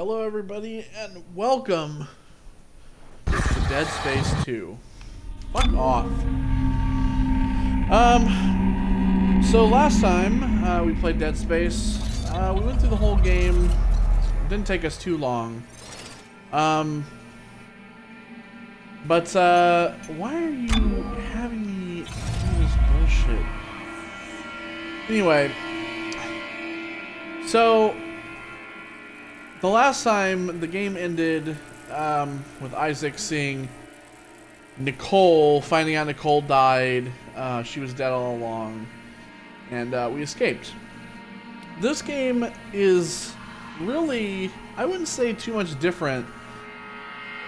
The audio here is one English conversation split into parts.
Hello everybody and welcome to Dead Space 2. Fuck off. So last time we played Dead Space, we went through the whole game. It didn't take us too long. But why are you having me do this bullshit? Anyway, so the last time the game ended with Isaac seeing Nicole, finding out Nicole died. She was dead all along, and we escaped. This game is really, I wouldn't say too much different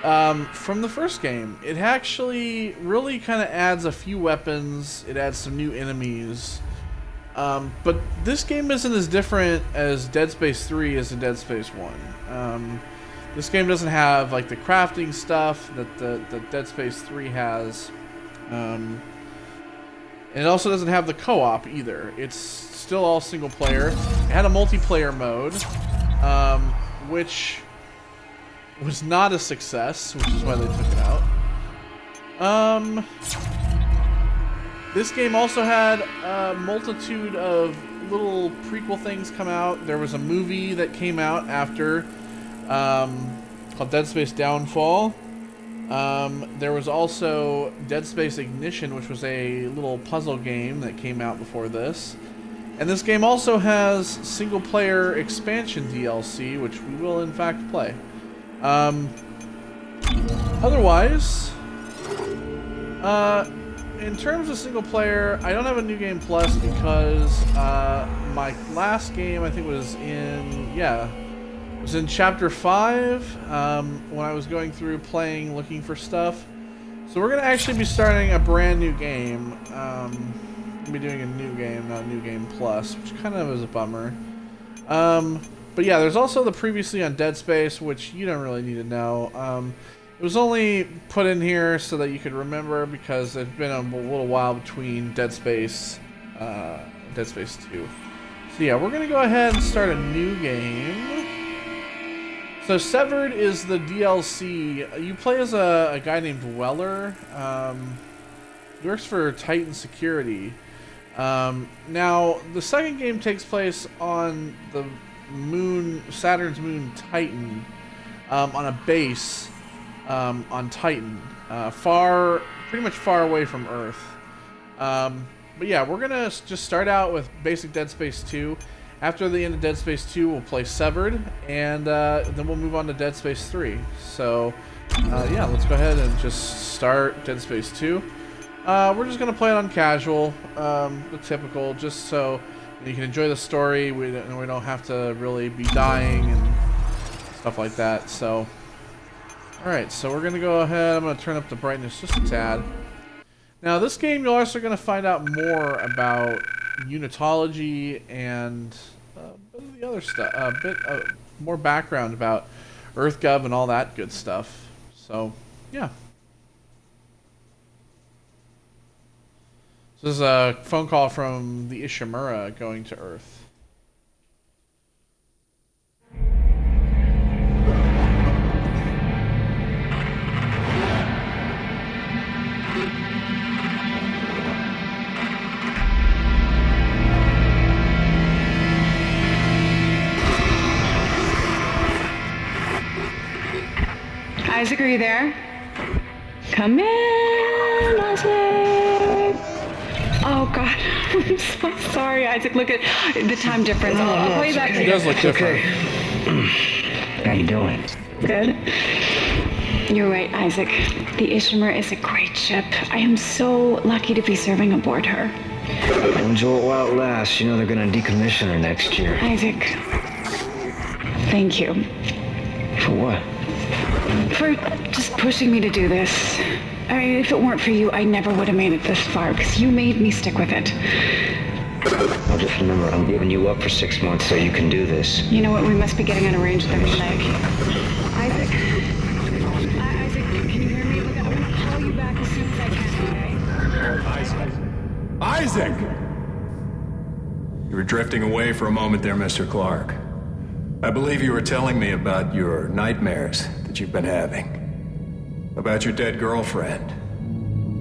from the first game. It actually really kind of adds a few weapons. It adds some new enemies. But this game isn't as different as Dead Space 3 is in Dead Space 1. This game doesn't have like the crafting stuff that Dead Space 3 has. And it also doesn't have the co-op either. It's still all single player. It had a multiplayer mode, which was not a success, which is why they took it out. This game also had a multitude of little prequel things come out. There was a movie that came out after called Dead Space Downfall. There was also Dead Space Ignition, which was a little puzzle game that came out before this. And this game also has single-player expansion DLC, which we will in fact play. Otherwise, in terms of single player, I don't have a New Game Plus because my last game, I think, was in Chapter 5 when I was going through playing, looking for stuff. So we're going to actually be starting a brand new game. We'll be doing a new game, not a New Game Plus, which kind of is a bummer. But yeah, there's also the previously on Dead Space, which you don't really need to know. It was only put in here so that you could remember because it's been a little while between Dead Space 2. So yeah, we're gonna go ahead and start a new game. So Severed is the DLC. You play as a guy named Weller. He works for Titan Security. Now the second game takes place on the moon, Saturn's moon Titan, on a base. On Titan, pretty much far away from Earth. But yeah, we're gonna just start out with basic Dead Space 2. After the end of Dead Space 2, we'll play Severed, and then we'll move on to Dead Space 3. So, yeah, let's go ahead and just start Dead Space 2. We're just gonna play it on casual, the typical, just so you can enjoy the story. We don't have to really be dying and stuff like that. So. Alright, so we're going to go ahead, I'm going to turn up the brightness just a tad. Now this game you're also going to find out more about unitology and a bit of the other stuff, a bit more background about EarthGov and all that good stuff. So, yeah. So this is a phone call from the Ishimura going to Earth. Isaac, are you there? Come in, Isaac. Oh God, I'm so sorry, Isaac. Look at the time difference. I'll call you back. He does look different. How you doing? Good. You're right, Isaac. The Ishimura is a great ship. I am so lucky to be serving aboard her. Enjoy it while it lasts. You know they're gonna decommission her next year. Isaac, thank you. For what? For just pushing me to do this. I mean, if it weren't for you, I never would have made it this far, because you made me stick with it. I'll just remember, I'm giving you up for 6 months so you can do this. You know what? We must be getting out of range there, Isaac. Isaac, can you hear me? Look, I'm going to call you back as soon as I can, okay? Isaac! You were drifting away for a moment there, Mr. Clark. I believe you were telling me about your nightmares that you've been having. About your dead girlfriend.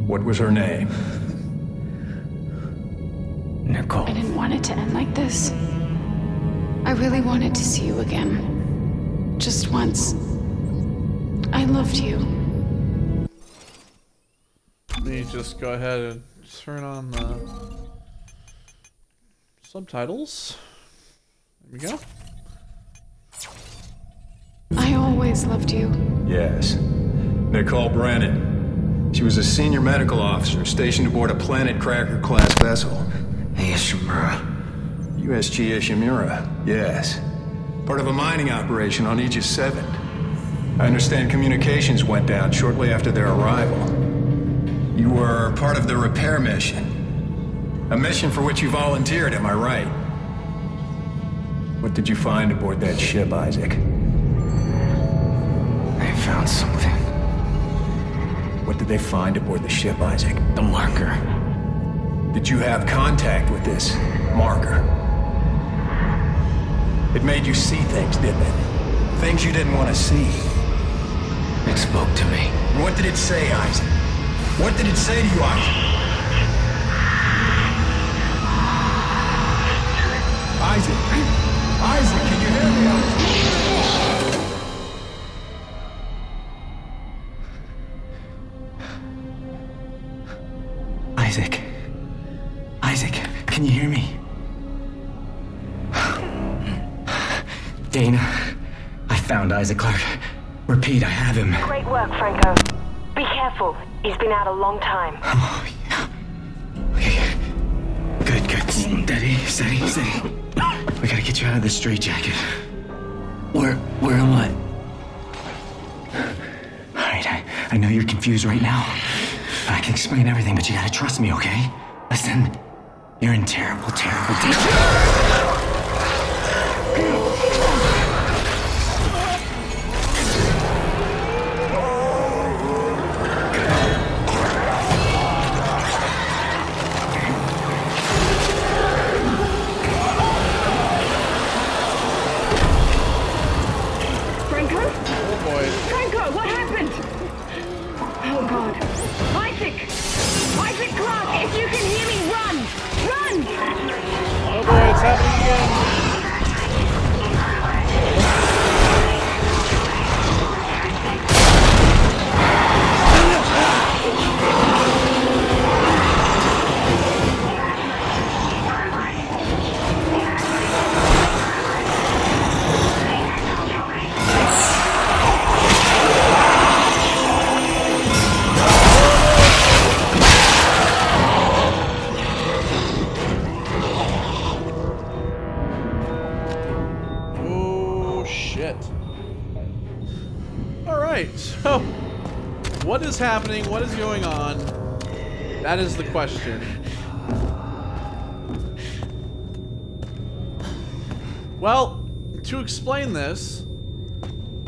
What was her name? Nicole. I didn't want it to end like this. I really wanted to see you again. Just once. I loved you. Let me just go ahead and turn on the subtitles. There we go. I always loved you. Yes. Nicole Brennan. She was a senior medical officer stationed aboard a Planet Cracker-class vessel. Ishimura. USG Ishimura, yes. Part of a mining operation on Aegis 7. I understand communications went down shortly after their arrival. You were part of the repair mission. A mission for which you volunteered, am I right? What did you find aboard that ship, Isaac? I found something. What did they find aboard the ship, Isaac? The marker. Did you have contact with this marker? It made you see things, didn't it? Things you didn't want to see. It spoke to me. What did it say, Isaac? What did it say to you, Isaac? Isaac, can you hear me, Isaac? Isaac, can you hear me? Dana, I found Isaac Clarke. Repeat, I have him. Great work, Franco. Be careful. He's been out a long time. Oh, yeah. Okay. Good. Steady. We gotta get you out of this straitjacket. Where am I? Alright, I know you're confused right now. I can explain everything, but you gotta trust me, okay? Listen, you're in terrible danger. So, what is happening? What is going on? That is the question. Well, to explain this,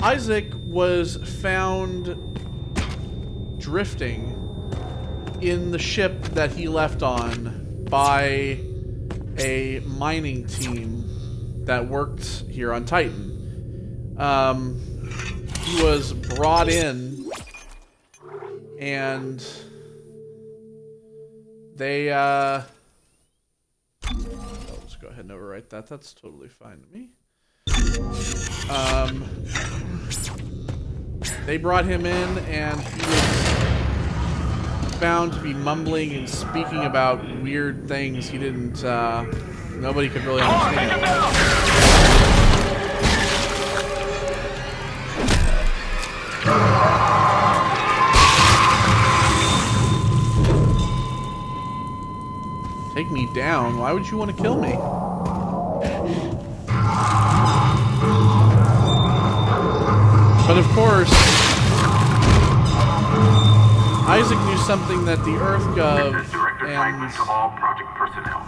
Isaac was found drifting in the ship that he left on by a mining team that worked here on Titan. He was brought in, and they, I'll just go ahead and overwrite that. That's totally fine to me. They brought him in, and he was found to be mumbling and speaking about weird things he didn't, nobody could really understand. Take me down? Why would you want to kill me? But of course, Isaac knew something that the EarthGov This is Director Franklin to all project personnel.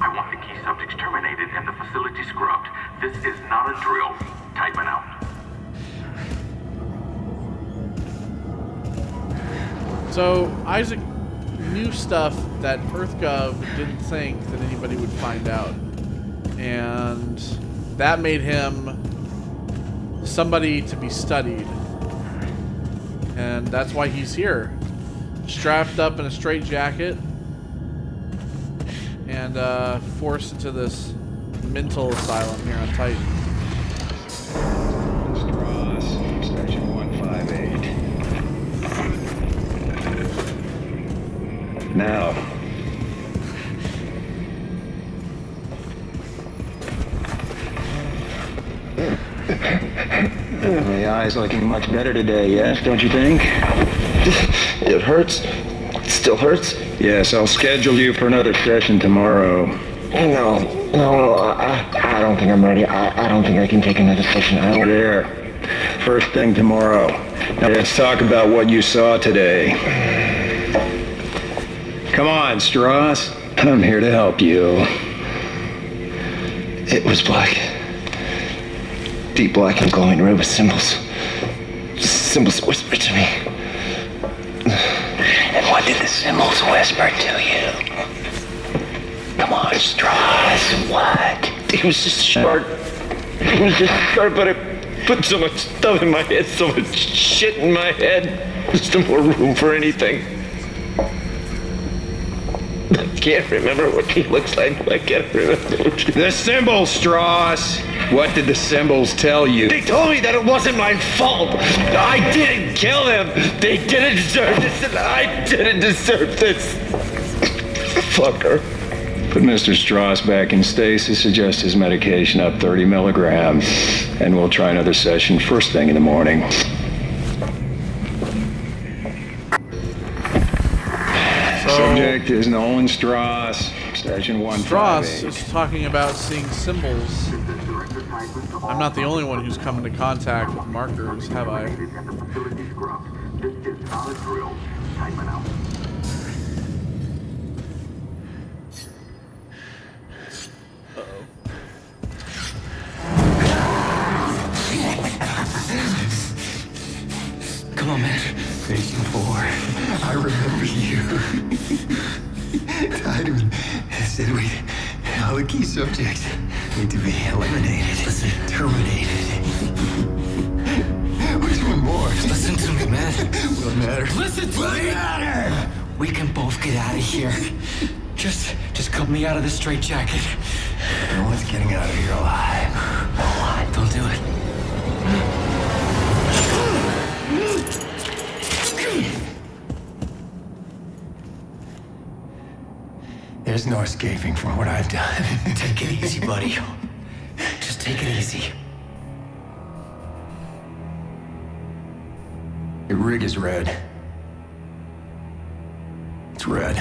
I want the key subjects terminated and the facility scrubbed. This is not a drill. Typing out. So Isaac knew stuff that EarthGov didn't think that anybody would find out, and that made him somebody to be studied. And that's why he's here. Strapped up in a straitjacket and forced into this mental asylum here on Titan. Strauss, Station 158. Now. The eye's looking much better today, yes, don't you think? It hurts. It still hurts. Yes, I'll schedule you for another session tomorrow. No, I don't think I'm ready. I don't think I can take another session. There. First thing tomorrow. Now let's talk about what you saw today. Come on, Strauss. I'm here to help you. It was black. Deep black and glowing red with symbols. Symbols whispered to me. And what did the symbols whisper to you? Come on, Strauss, what? It was just short. It was just short, but it put so much stuff in my head, so much shit in my head. There's no more room for anything. I can't remember what he looks like. I can't remember what he... The symbols, Strauss. What did the symbols tell you? They told me that it wasn't my fault. I didn't kill him. They didn't deserve this, and I didn't deserve this. Fucker. Put Mr. Strauss back in stasis, adjust his medication up 30 milligrams, and we'll try another session first thing in the morning. Subject is Nolan Strauss, Station 158. Strauss is talking about seeing symbols. I'm not the only one who's come into contact with markers, have I? This is not a drill. Type out. Come on, man. Station 4. I remember you. Titan said all the key subjects need to be eliminated. Listen. Terminated. Where's one more? Listen to me, man. Will it matter? Listen to me. Matter. We can both get out of here. Just cut me out of this straitjacket. No one's getting out of here alive. Don't do it. There's no escaping from what I've done. Take it easy, buddy. Just take it easy. Your rig is red. It's red.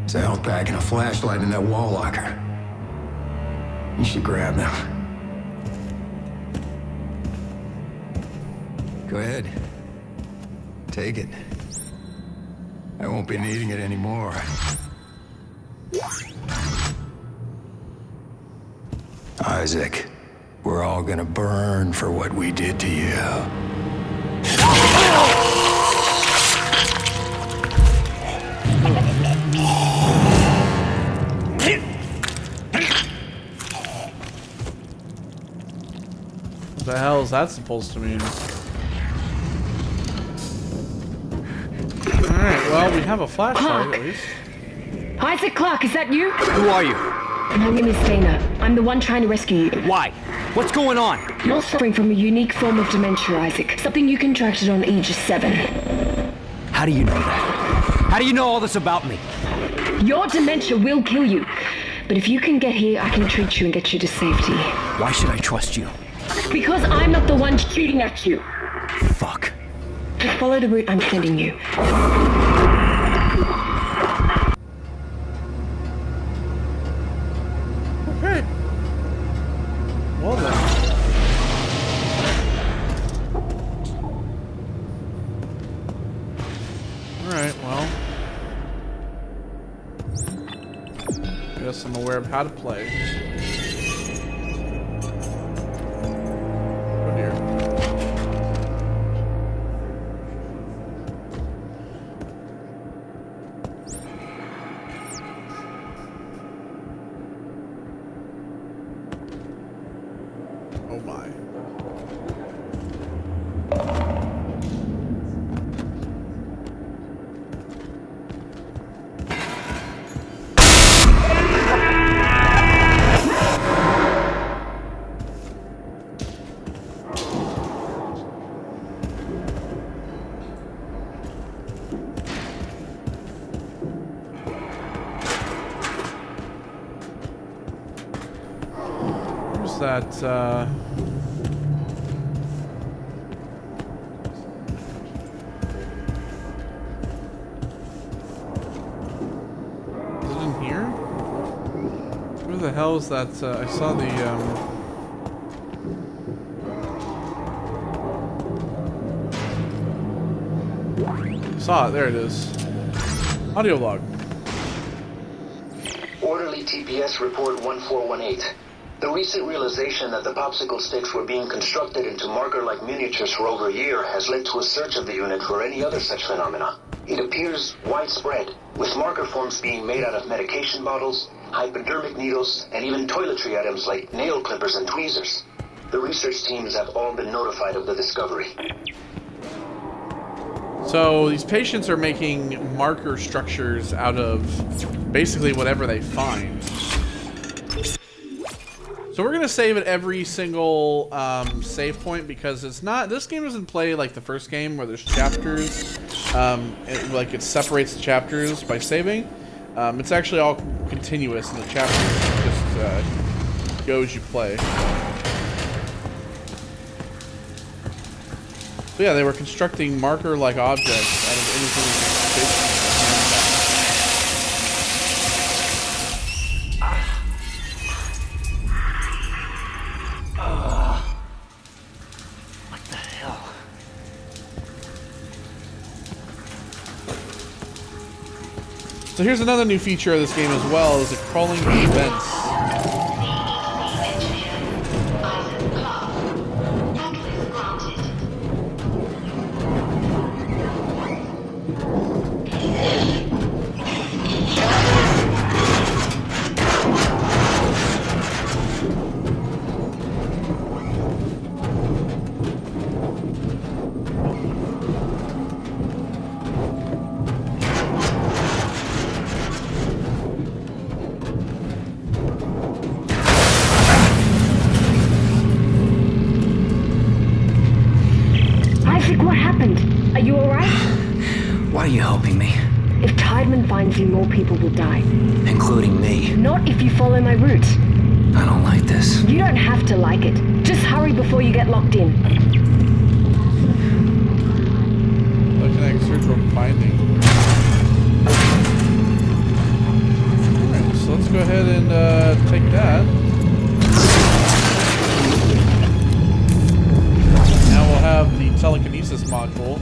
There's a health pack and a flashlight in that wall locker. You should grab them. Go ahead. Take it. I won't be needing it anymore. Isaac, we're all gonna burn for what we did to you. What the hell is that supposed to mean? Alright, well, we have a flashlight at least. Isaac Clarke, is that you? Who are you? My name is Dana. I'm the one trying to rescue you. Why? What's going on? You're suffering from a unique form of dementia, Isaac. Something you contracted on Aegis 7. How do you know that? How do you know all this about me? Your dementia will kill you. But if you can get here, I can treat you and get you to safety. Why should I trust you? Because I'm not the one shooting at you. Fuck. Just follow the route I'm sending you. Okay. Well then. Alright, well. I guess I'm aware of how to play. Oh dear. Oh What's that? Is it in here? Where the hell is that? I saw the saw it. There it is. Audio log. Orderly TPS report 1418. The recent realization that the popsicle sticks were being constructed into marker-like miniatures for over a year has led to a search of the unit for any other such phenomena. It appears widespread, with marker forms being made out of medication bottles, hypodermic needles, and even toiletry items like nail clippers and tweezers. The research teams have all been notified of the discovery. So these patients are making marker structures out of basically whatever they find. So we're gonna save at every single save point because it's not. This game doesn't play like the first game where there's chapters. It separates the chapters by saving. It's actually all continuous, and the chapters just go as you play. So yeah, they were constructing marker-like objects out of anything in What the hell? So here's another new feature of this game as well, is the crawling events. Why are you helping me? If Tideman finds you, more people will die. Including me. Not if you follow my route. I don't like this. You don't have to like it. Just hurry before you get locked in. Looking at surgical binding. Alright, so let's go ahead and take that. Now we'll have the telekinesis module.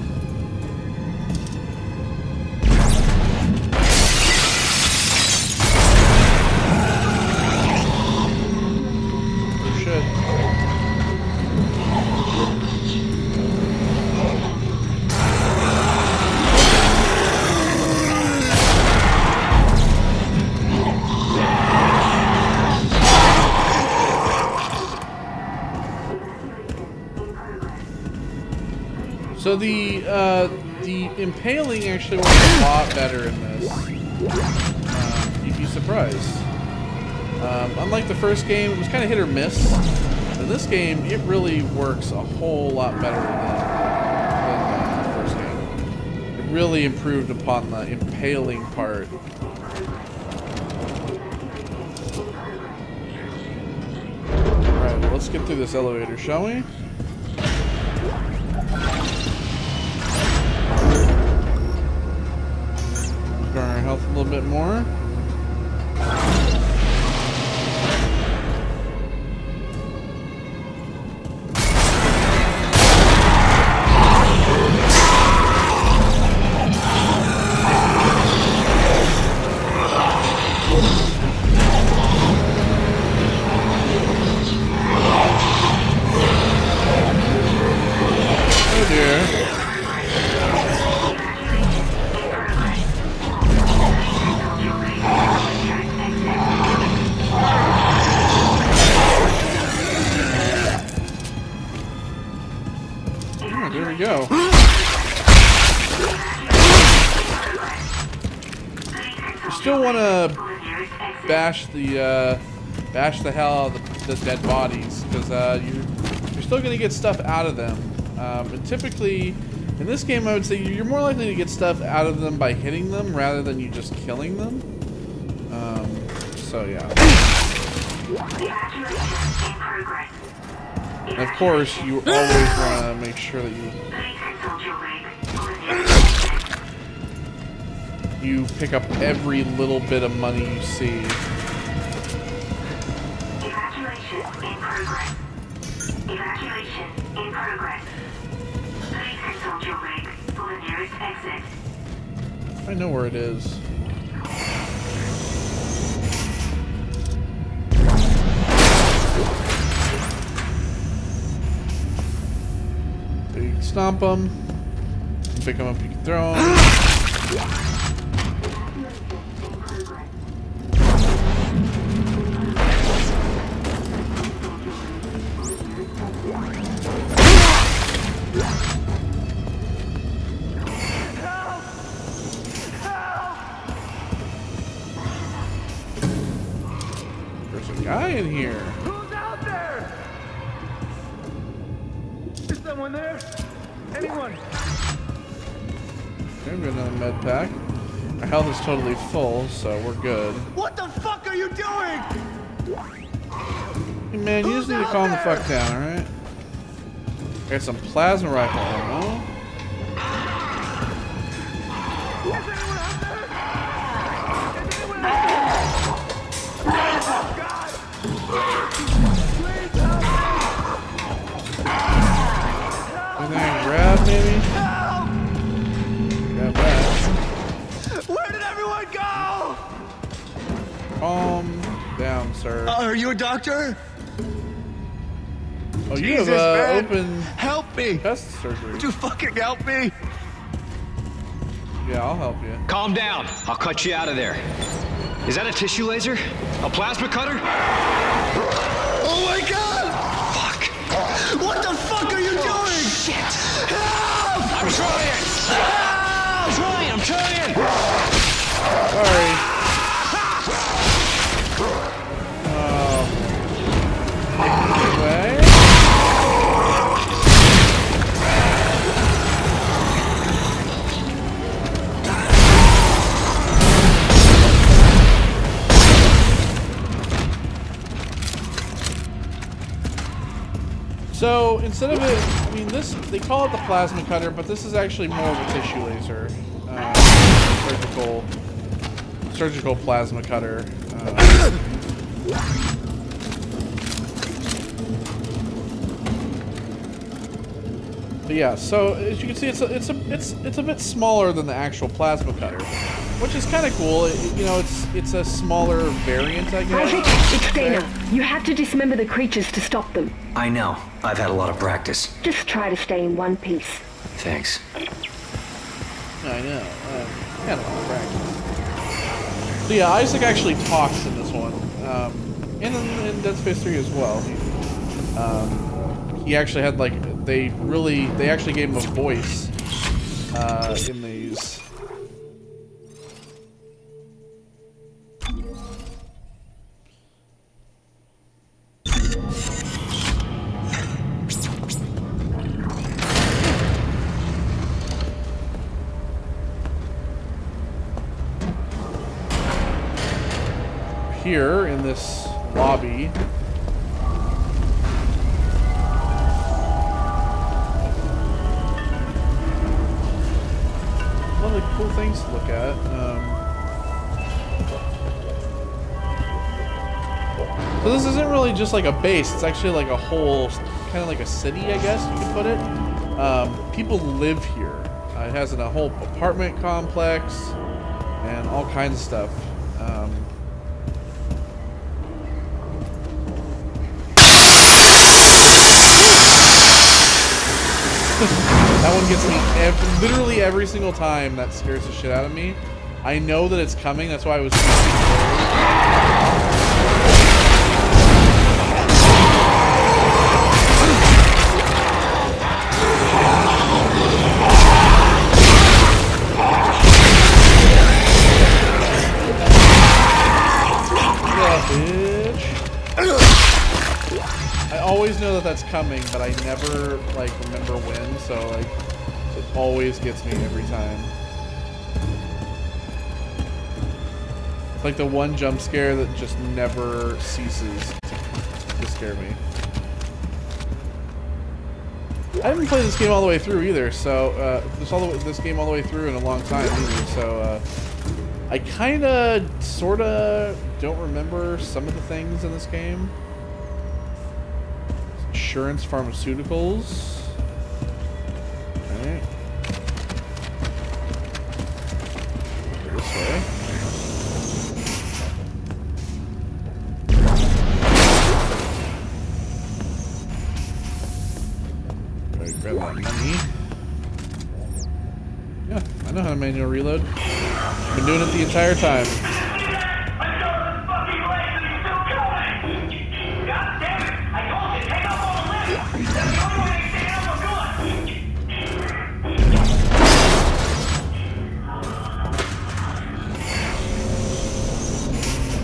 So the impaling actually works a lot better in this. You'd be surprised. Unlike the first game, it was kind of hit or miss. In this game, it really works a whole lot better than the first game. It really improved upon the impaling part. Alright, well, let's get through this elevator, shall we? Our health a little bit more. Oh dear. There we go. You still want to bash the hell out of the dead bodies because you're still going to get stuff out of them. And typically, in this game, I would say you're more likely to get stuff out of them by hitting them rather than you just killing them. So yeah. And of course, you always want to make sure that you pick up every little bit of money you see. Evacuation in progress. Evacuation in progress. Please consult your rig for the nearest exit. I know where it is. So you can stomp them, pick them up, you can throw them. There's a guy in here. Who's out there? Is someone there? Anyone? I've got another med pack. Our health is totally full, so we're good. What the fuck are you doing? Hey man, you just need to calm the fuck down, alright? Got some plasma rifle ammo. Anything I can grab, maybe? Grab that. Where did everyone go? Calm down, sir. Are you a doctor? Oh, Jesus, you have man. open Help me! chest surgery. Would you fucking help me? Yeah, I'll help you. Calm down. I'll cut you out of there. Is that a tissue laser? A plasma cutter? Oh my god! Fuck. What the fuck are you doing? Shit. Help! I'm trying. I'm trying. Sorry. Anyway. So instead of it, I mean, they call it the plasma cutter, but this is actually more of a tissue laser, surgical plasma cutter. But yeah, so as you can see, it's a bit smaller than the actual plasma cutter, which is kind of cool. You know, it's a smaller variant, I guess. Isaac, it's Dana. You have to dismember the creatures to stop them. I know. I've had a lot of practice. Just try to stay in one piece. Thanks. I know. Had a lot of practice. So yeah, Isaac actually talks in this one, and in Dead Space 3 as well. He actually had they actually gave him a voice in these. Here in this lobby, one of the cool things to look at. So this isn't really just like a base; it's actually like a whole, kind of like a city, I guess you could put it. People live here. It has a whole apartment complex and all kinds of stuff. That one gets me literally every single time. That scares the shit out of me. I know that it's coming. That's why I was I always know that that's coming, but I never remember when, so it always gets me every time. It's like the one jump scare that just never ceases to scare me. I haven't played this game all the way through either, so this game all the way through in a long time either. So I kind of, sort of don't remember some of the things in this game. Assurance Pharmaceuticals. All right. Go this way. Grab that money. Yeah, I know how to manual reload. Been doing it the entire time.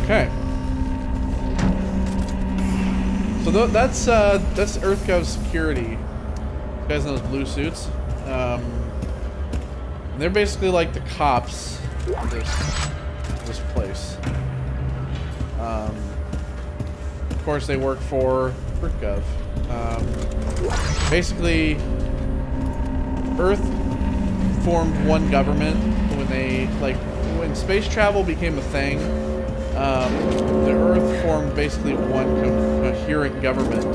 Okay. So that's EarthGov security. You guys know those blue suits. They're basically like the cops of this place. Of course, they work for EarthGov. Basically, Earth formed one government when space travel became a thing. The Earth formed basically one coherent government.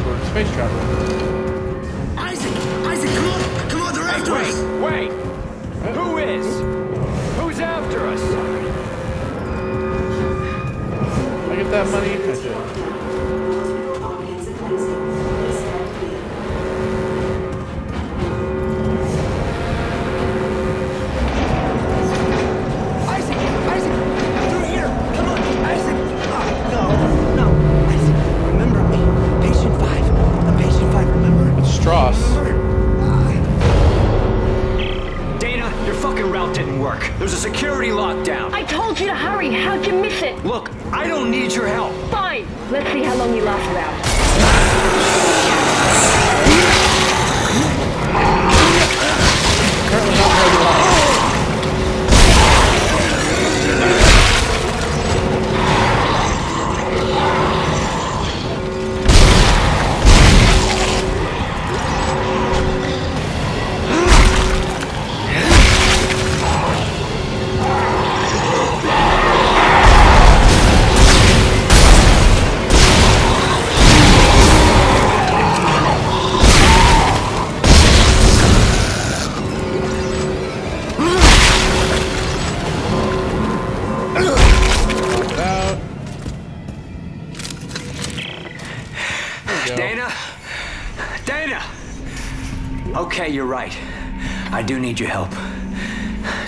For space travel. Isaac, come on, they're after us! Wait! Who is? Who's after us? I get that money? I did. Strauss. Dana, your fucking route didn't work. There's a security lockdown. I told you to hurry. How'd you miss it? Look, I don't need your help. Fine. Let's see how long you last without. Currently not very long. Okay, you're right. I do need your help.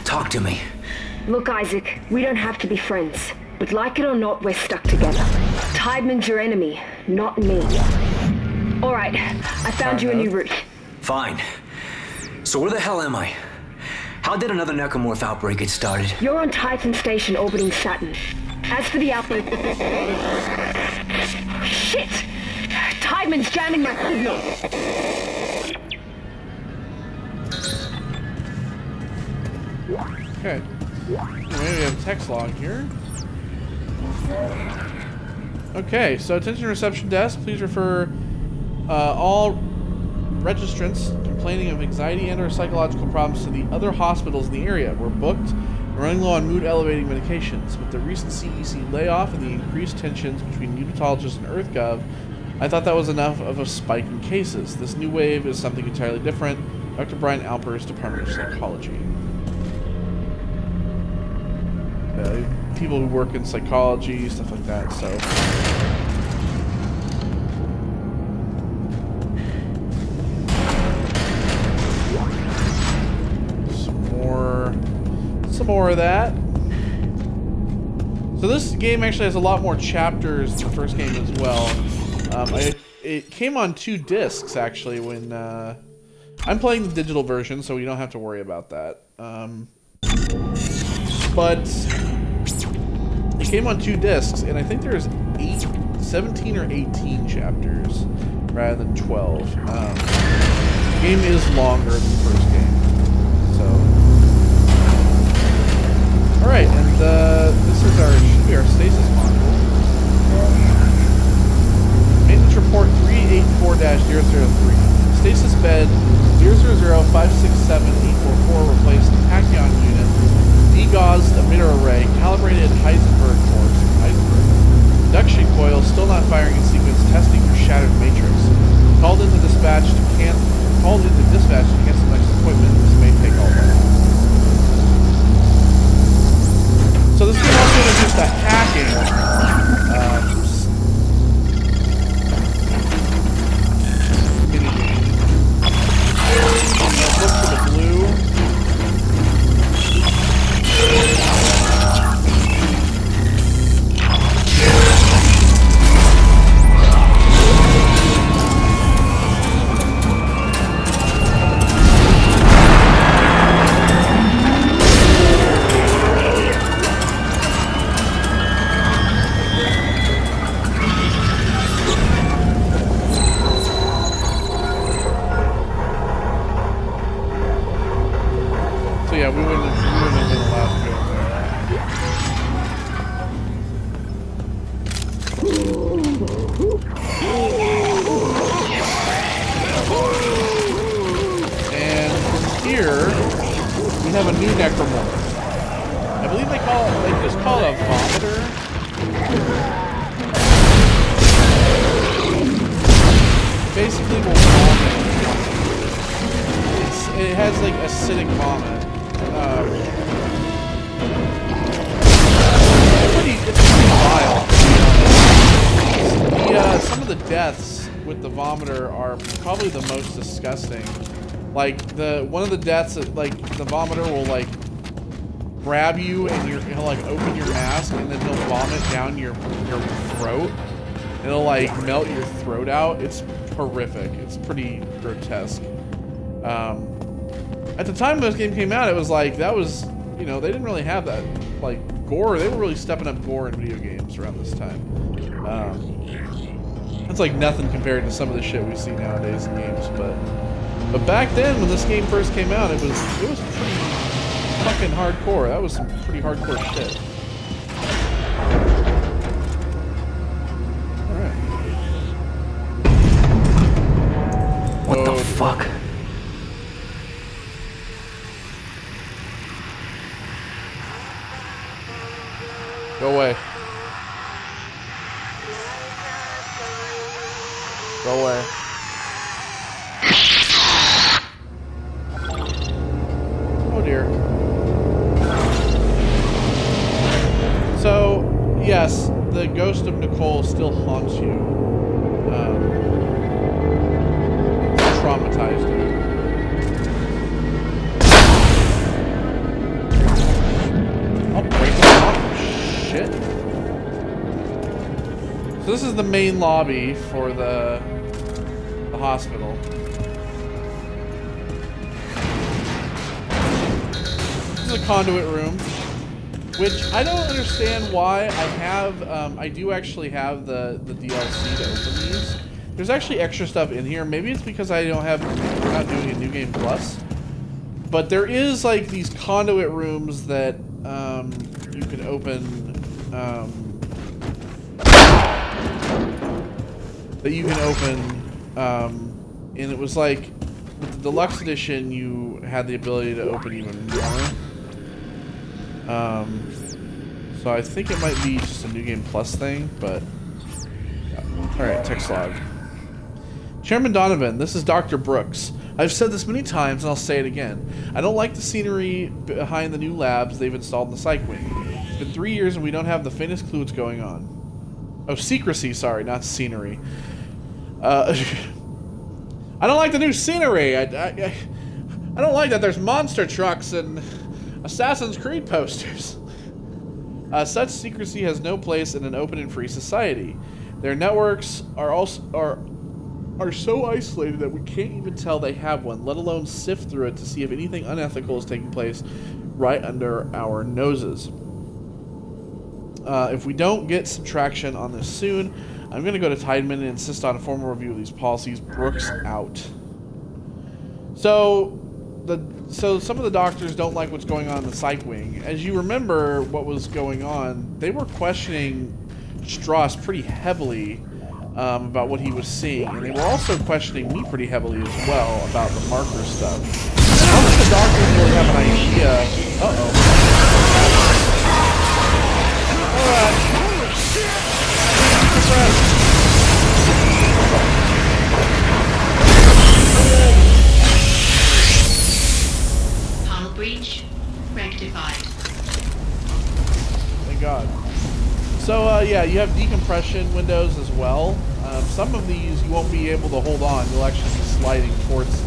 Talk to me. Look, Isaac, we don't have to be friends. But like it or not, we're stuck together. Tideman's your enemy, not me. Alright, I found you a new route. Fine. So where the hell am I? How did another necromorph outbreak get started? You're on Titan Station orbiting Saturn. As for the outbreak... Shit! Tideman's jamming my signal! Okay. Maybe we have a text log here. Okay, so attention reception desk, please refer all registrants complaining of anxiety and or psychological problems to the other hospitals in the area. We're booked and running low on mood-elevating medications. With the recent CEC layoff and the increased tensions between Unitologists and EarthGov, I thought that was enough of a spike in cases. This new wave is something entirely different. Dr. Brian Alpers, Department of Psychology. People who work in psychology, stuff like that, so... Some more of that. So this game actually has a lot more chapters than the first game as well. It came on 2 discs, actually, when... I'm playing the digital version, so we don't have to worry about that. But it came on 2 discs, and I think there's 17 or 18 chapters rather than 12. The game is longer than the first game, so Alright, and this is should be our stasis module. Maintenance report 384-003. Stasis bed 000567844 replaced tachyon unit. Degauzed emitter array, calibrated Heisenberg force. Induction coil still not firing in sequence, testing for shattered matrix. Called into dispatch to cancel next appointment. This may take all day. So this game also is just a hacking. Mini game. Look for the blue. Yeah, we wouldn't have been allowed to go there. And here we have a new necromorph. I believe they just call it a vomiter. Basically, will vomit. It has like acidic vomit. It's pretty vile. Some of the deaths with the vomiter are probably the most disgusting. Like one of the deaths, like the vomiter will like grab you and he'll like open your mask and then he'll vomit down your throat. It'll like melt your throat out. It's horrific. It's pretty grotesque. At the time this game came out, it was like, that was, you know, they didn't really have that, like, gore. They were really stepping up gore in video games around this time. It's like nothing compared to some of the shit we see nowadays in games, but back then, when this game first came out, it was pretty fucking hardcore. That was some pretty hardcore shit. Alright. What the fuck? Go away. Go away. Oh dear. So, yes, the ghost of Nicole still haunts you. Traumatized you. I'll break it off. Shit. So this is the main lobby for the hospital. This is a conduit room, which I don't understand why I do actually have the DLC to open these. There's actually extra stuff in here. Maybe it's because we're not doing a New Game Plus. But there is like these conduit rooms that you can open and it was like with the deluxe edition you had the ability to open even more. So I think it might be just a New Game Plus thing, but alright, text log. Chairman Donovan, this is Dr. Brooks. I've said this many times and I'll say it again. I don't like the scenery behind the new labs they've installed in the psych wing. It's been 3 years and we don't have the faintest clue what's going on. Oh, secrecy, sorry, not scenery. I don't like the new scenery. I don't like that there's monster trucks and Assassin's Creed posters. Such secrecy has no place in an open and free society. Their networks are so isolated that we can't even tell they have one, let alone sift through it to see if anything unethical is taking place right under our noses. If we don't get some traction on this soon, I'm going to go to Tiedemann and insist on a formal review of these policies. Brooks out. So, so some of the doctors don't like what's going on in the psych wing. As you remember what was going on, they were questioning Strauss pretty heavily about what he was seeing, and they were also questioning me pretty heavily as well about the marker stuff. How does the doctors really have an idea? Uh-oh. Hull breach rectified. Thank God. So, yeah, you have decompression windows as well. Some of these you won't be able to hold on. You'll actually be sliding towards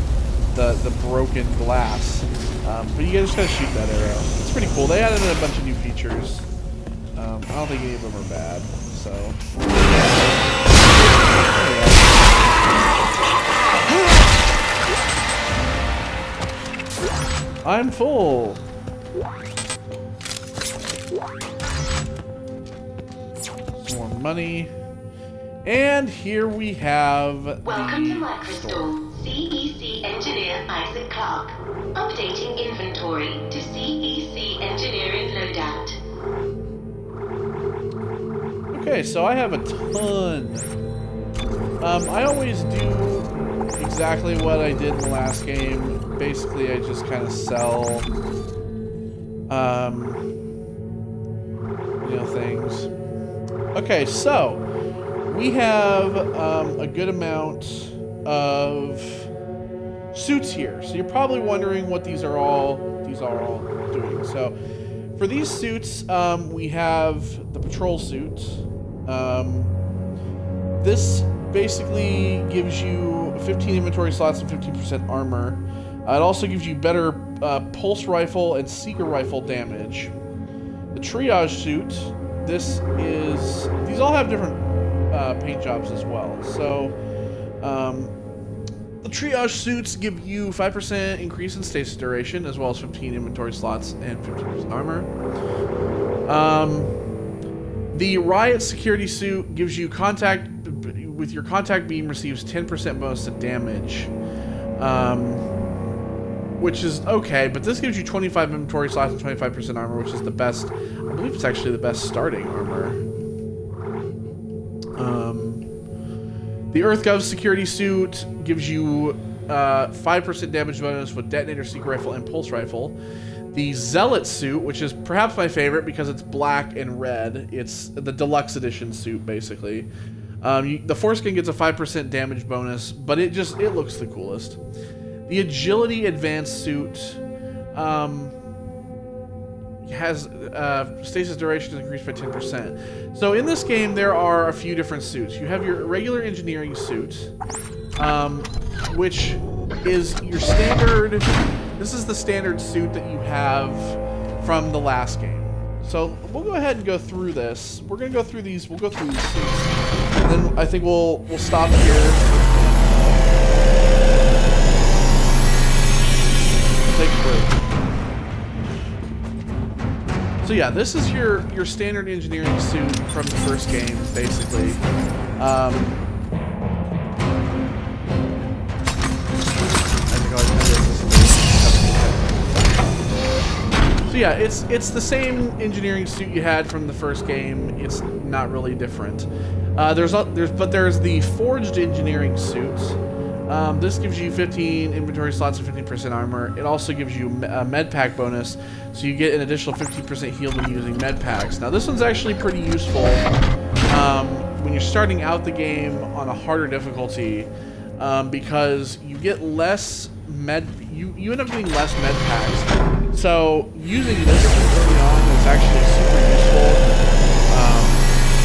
the broken glass. But you just gotta shoot that arrow. It's pretty cool. They added in a bunch of new features. I don't think any of them are bad, so... I'm full! Some more money. And here we have Welcome to Microstore. CEC engineer Isaac Clarke. Updating inventory to CEC engineering loadout. Okay, so I have a ton. I always do exactly what I did in the last game. Basically, I just kind of sell, you know, things. Okay, so we have a good amount of suits here. So you're probably wondering what these are all doing. So for these suits, we have the patrol suit. This basically gives you 15 inventory slots and 15% armor. It also gives you better pulse rifle and seeker rifle damage. The triage suit, these all have different paint jobs as well. So the triage suits give you 5% increase in stasis duration, as well as 15 inventory slots and 15% armor. The riot security suit gives you contact with your contact beam, receives 10% bonus to damage, which is okay, but this gives you 25 inventory slots and 25% armor, which is the best. I believe it's actually the best starting armor. The EarthGov security suit gives you 5% damage bonus with detonator, seeker rifle, and pulse rifle. The Zealot suit, which is perhaps my favorite because it's black and red. It's the deluxe edition suit, basically. The foreskin gets a 5% damage bonus, but it looks the coolest. The Agility Advanced suit has stasis duration is increased by 10%. So in this game, there are a few different suits. You have your regular engineering suit, which is your standard. This is the standard suit that you have from the last game. So we'll go ahead and go through this. We're gonna go through these. We'll go through these suits, and then I think we'll stop here. Take a break. So yeah, this is your standard engineering suit from the first game, basically. So yeah, it's the same engineering suit you had from the first game. It's not really different. There's the forged engineering suit. This gives you 15 inventory slots and 15% armor. It also gives you a med pack bonus, so you get an additional 15% healed when using med packs. Now this one's actually pretty useful when you're starting out the game on a harder difficulty, because you get less you end up getting less med packs. So using this early on is actually super useful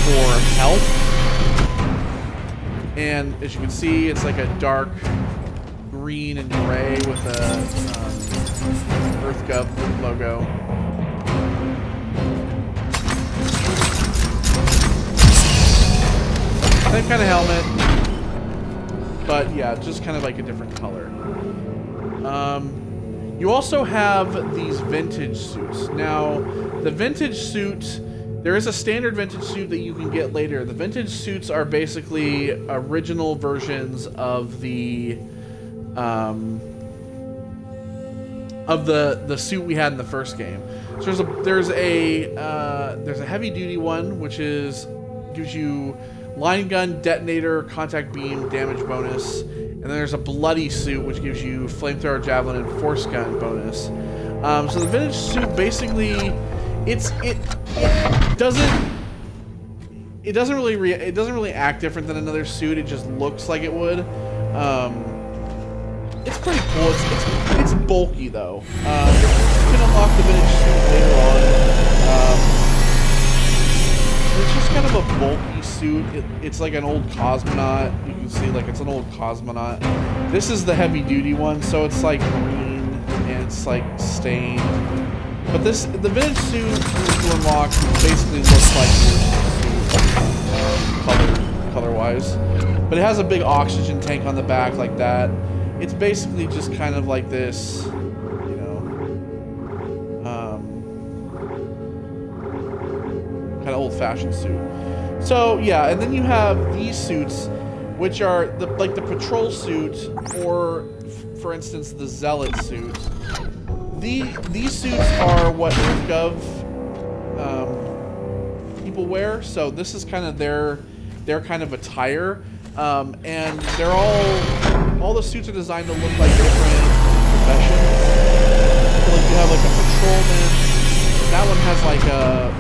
for health. And as you can see, it's like a dark green and gray with a EarthGov logo. Same kind of helmet, but yeah, just kind of like a different color. You also have these vintage suits. Now, the vintage suit, there is a standard vintage suit that you can get later. The vintage suits are basically original versions of the of the suit we had in the first game. So there's a heavy duty one, which gives you line gun, detonator, contact beam, damage bonus, and then there's a bloody suit, which gives you flamethrower, javelin, and force gun bonus. So the vintage suit basically, it doesn't really act different than another suit. It just looks like it would. It's pretty cool. It's bulky though. You can unlock the vintage suit later on. It's just kind of a bulky suit. It's like an old cosmonaut. You can see like it's an old cosmonaut. This is the heavy duty one, so it's like green and it's like stained. But the vintage suit you unlock basically looks like the suit, color-wise. But it has a big oxygen tank on the back like that. It's basically just kind of like this, you know, kind of old-fashioned suit. So yeah, and then you have these suits, which are like the patrol suit, or for instance the zealot suit. These suits are what EarthGov people wear. So this is kind of their kind of attire, and they're all the suits are designed to look like different professions. So like you have like a patrolman. That one has like a,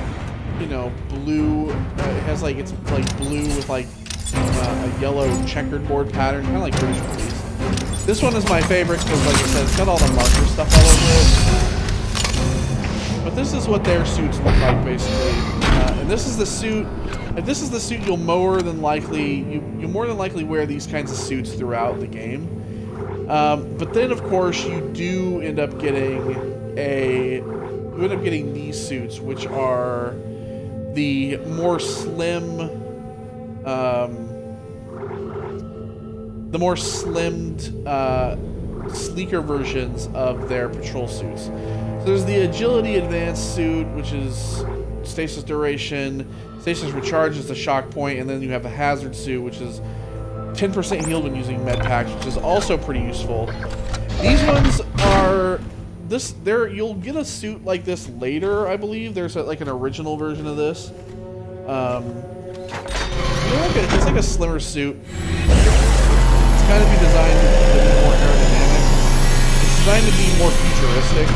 you know, blue. It has like, it's like blue with like a yellow checkered board pattern, kind of like British police. This one is my favorite because, like I said, it's got all the marker stuff all over it. But this is what their suits look like basically, and this is the suit. If this is the suit, you'll more than likely wear these kinds of suits throughout the game. But then, of course, you do end up getting these suits, which are the more slimmed, sleeker versions of their patrol suits. So there's the Agility Advanced suit, which is stasis duration. Stasis recharge is the shock point, and then you have the hazard suit, which is 10% healed when using med packs, which is also pretty useful. These ones are you'll get a suit like this later, I believe. There's like an original version of this. It's like a slimmer suit. It's kind of designed to be more aerodynamic. It's designed to be more futuristic.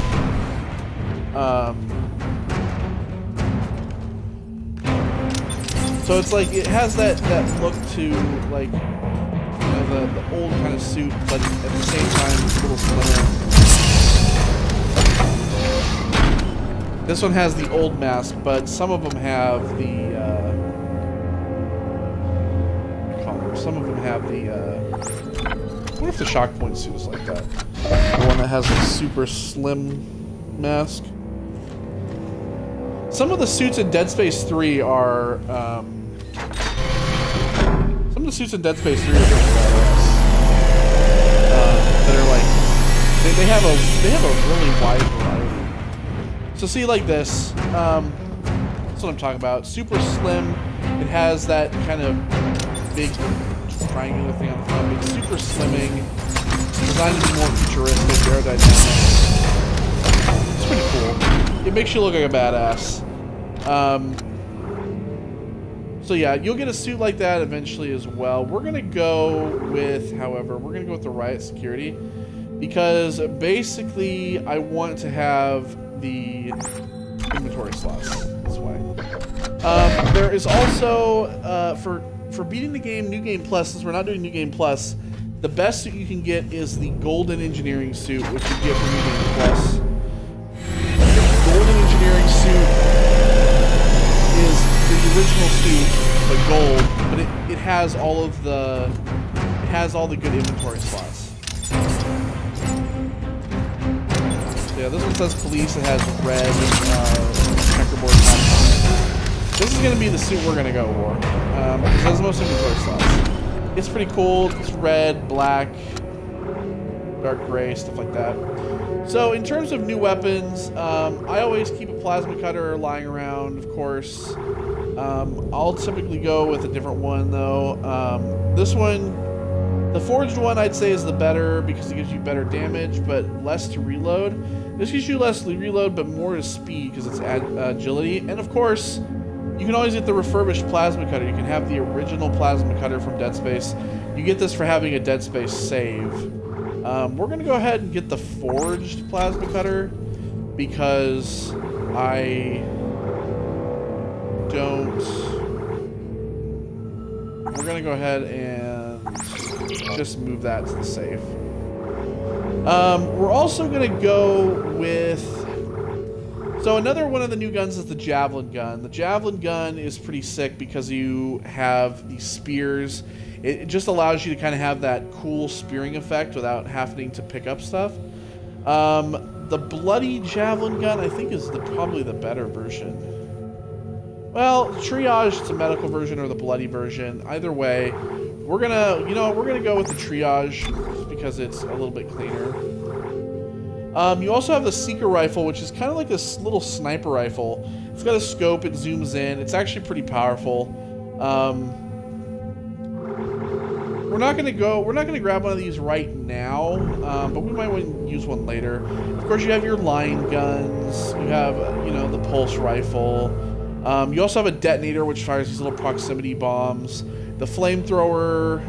So it's like, it has that look to, like, you know, the old kind of suit, but at the same time it's a little slimmer. This one has the old mask, but some of them have the, some of them have the, what if the shock point suit is like that? The one that has the super slim mask? Some of the suits in Dead Space 3 are, some of the suits in Dead Space 3 are pretty badass. That are like, they have a really wide variety. So see, like this, that's what I'm talking about. Super slim. It has that kind of big triangular thing on the front. It's super slimming. It's designed to be more futuristic, aerodynamic. It's pretty cool. It makes you look like a badass. So yeah, you'll get a suit like that eventually as well. We're gonna go with, however, the Riot Security, because basically I want to have the inventory slots this way. There is also, for beating the game, New Game Plus, since we're not doing New Game Plus, the best suit you can get is the Golden Engineering suit, which you get from New Game Plus. The Golden Engineering suit is the original suit, but gold, but it has all the good inventory slots. So yeah, this one says police. It has red checkerboard pattern on it. This is going to be the suit we're going to go for, because it has the most inventory slots. It's pretty cool. It's red, black, dark gray, stuff like that. So in terms of new weapons, I always keep a plasma cutter lying around, of course. I'll typically go with a different one though. This one The forged one I'd say is the better because it gives you better damage, but less to reload. This gives you less to reload, but more to speed because it's agility. And of course, you can always get the refurbished plasma cutter. You can have the original plasma cutter from Dead Space. You get this for having a Dead Space save. We're going to go ahead and get the forged plasma cutter because I don't... We're going to go ahead and just move that to the safe. We're also going to go with... So another one of the new guns is the Javelin gun. The Javelin gun is pretty sick because you have these spears. It just allows you to kind of have that cool spearing effect without having to pick up stuff. The Bloody Javelin gun, I think, is probably the better version. Well, Triage, it's a medical version or the Bloody version. Either way, we're gonna go with the Triage just because it's a little bit cleaner. You also have the Seeker rifle, which is kind of like this little sniper rifle. It's got a scope, it zooms in. It's actually pretty powerful. We're not gonna grab one of these right now, but we might want to use one later. Of course, you have your line guns. You have, the pulse rifle. You also have a detonator, which fires these little proximity bombs. The flamethrower.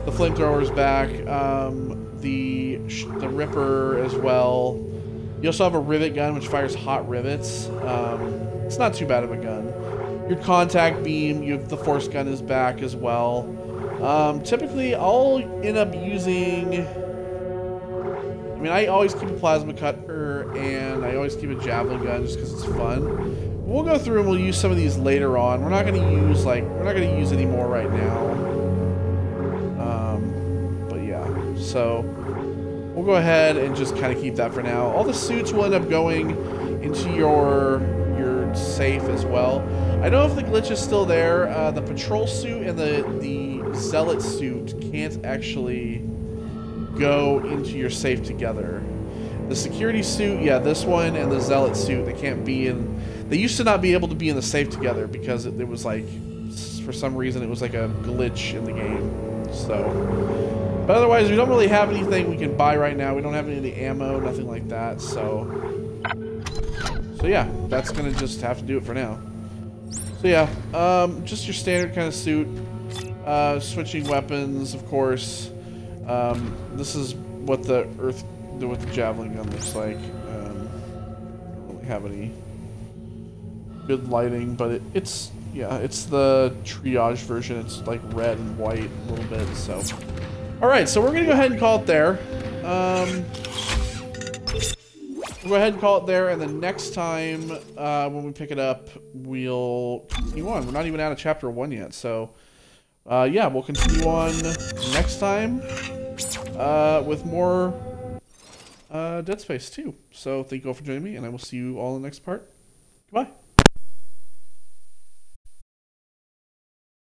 The flamethrower's back. The Ripper as well. You also have a rivet gun, which fires hot rivets. It's not too bad of a gun. Your contact beam, the force gun is back as well. Typically, I'll end up using... I always keep a plasma cutter, and I always keep a javelin gun just because it's fun. We'll go through and we'll use some of these later on. We're not going to use any more right now. But yeah, so we'll go ahead and just kind of keep that for now. All the suits will end up going into your safe as well. I don't know if the glitch is still there. The patrol suit and the zealot suit can't actually go into your safe together. The security suit, yeah, this one and the zealot suit, they can't be in... They used to not be able to be in the safe together because it was like, for some reason, it was like a glitch in the game. So, but otherwise, we don't really have anything we can buy right now. We don't have any of the ammo, nothing like that. So yeah, that's gonna just have to do it for now. So yeah, just your standard kind of suit. Switching weapons, of course. This is what the javelin gun looks like. I don't really have any good lighting, but it's the Triage version. It's like red and white a little bit. So, all right, so we're gonna go ahead and call it there. We'll go ahead and call it there, and then next time when we pick it up, we'll continue on. We're not even out of chapter 1 yet, so yeah, we'll continue on next time with more Dead Space 2. So thank you all for joining me, and I will see you all in the next part. Goodbye.